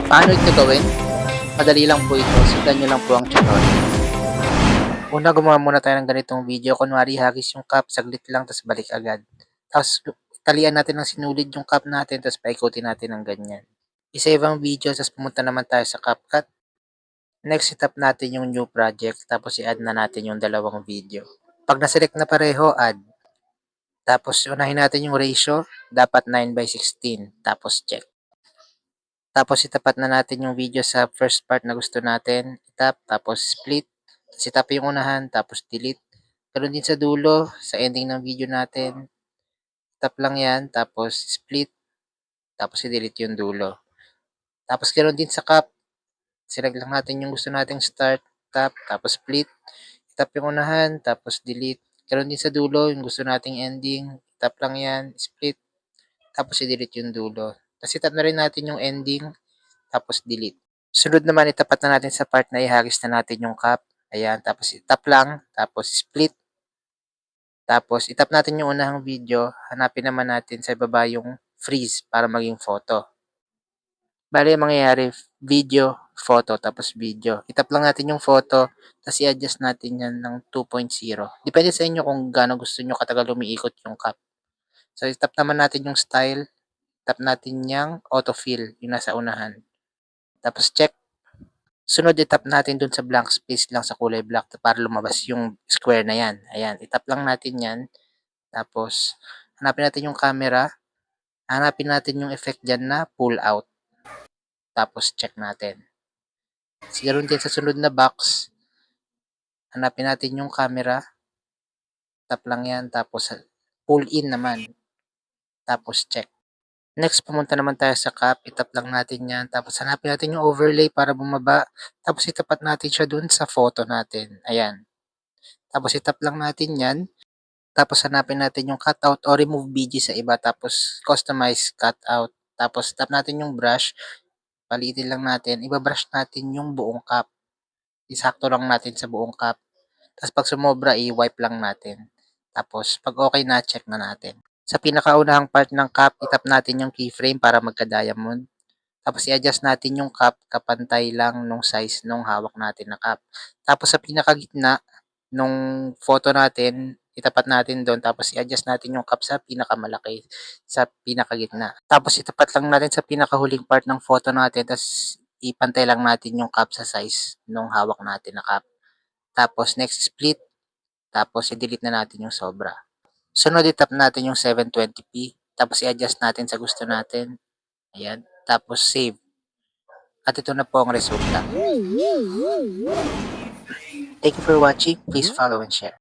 Paano ito gawin? Madali lang po ito, sundan nyo lang po ang tutorial. Una, gumawa muna tayo ng ganitong video. Kunwari, hagis yung cup, saglit lang, tapos balik agad. Tapos, talian natin ng sinulid yung cup natin, tapos paikutin natin ng ganyan. Isa-save ang video, tapos pumunta naman tayo sa CapCut. Next, set up natin yung new project, tapos i-add na natin yung dalawang video. Pag naselect na pareho, add. Tapos, unahin natin yung ratio, dapat 9:16, tapos check. Tapos, itapat na natin yung video sa first part na gusto natin. Itap, tapos split. Tapos, itap yung unahan, tapos delete. Ganun din sa dulo, sa ending ng video natin. Tap lang yan, tapos split. Tapos, i-delete yung dulo. Tapos, ganoon din sa cap. Select lang natin yung gusto nating start, tap, tapos split. Tap yung unahan, tapos delete. Ganoon din sa dulo, yung gusto nating ending. Tap lang yan, split. Tapos, i-delete yung dulo. Tapos, itap na rin natin yung ending, tapos delete. Sunod naman, itapat na natin sa part na ihagis na natin yung cap. Ayan, tapos itap lang, tapos split. Tapos, itap natin yung unahang video. Hanapin naman natin sa baba yung freeze para maging photo. Bale, mangyayari, video, photo, tapos video. Itap lang natin yung photo, tapos i-adjust natin yan ng 2.0. Depende sa inyo kung gaano gusto nyo katagal umiikot yung cap. So, itap naman natin yung style. Tap natin yung autofill, yung nasa unahan. Tapos, check. Sunod, itap natin dun sa blank space lang sa kulay black para lumabas yung square na yan. Ayan, itap lang natin yan. Tapos, hanapin natin yung camera. Hanapin natin yung effect dyan na pull out. Tapos, check natin. Siguro din sa sunod na box, hanapin natin yung camera. Tap lang yan. Tapos, pull in naman. Tapos, check. Next, pumunta naman tayo sa cap. Itap lang natin yan. Tapos, hanapin natin yung overlay para bumaba. Tapos, itapat natin siya dun sa photo natin. Ayan. Tapos, itap lang natin yan. Tapos, hanapin natin yung cutout o remove BG sa iba. Tapos, customize cutout. Tapos, tap natin yung brush. Palitin lang natin. Ibabrush natin yung buong cap. Isakto lang natin sa buong cap. Tapos, pag sumobra, i-wipe lang natin. Tapos, pag okay na, check na natin. Sa pinakaunahang part ng cap, itap natin yung keyframe para magka-diamond. Tapos, i-adjust natin yung cap kapantay lang nung size nung hawak natin na cap. Tapos, sa pinakagitna nung photo natin, itapat natin doon. Tapos, i-adjust natin yung cap sa pinakamalaki, sa pinakagitna. Tapos, itapat lang natin sa pinakahuling part ng photo natin. Tapos, ipantay lang natin yung cap sa size nung hawak natin na cap. Tapos, next split. Tapos, i-delete na natin yung sobra. Sunod, itap natin yung 720p. Tapos, i-adjust natin sa gusto natin. Ayan. Tapos, save. At ito na po ang resulta. Thank you for watching. Please follow and share.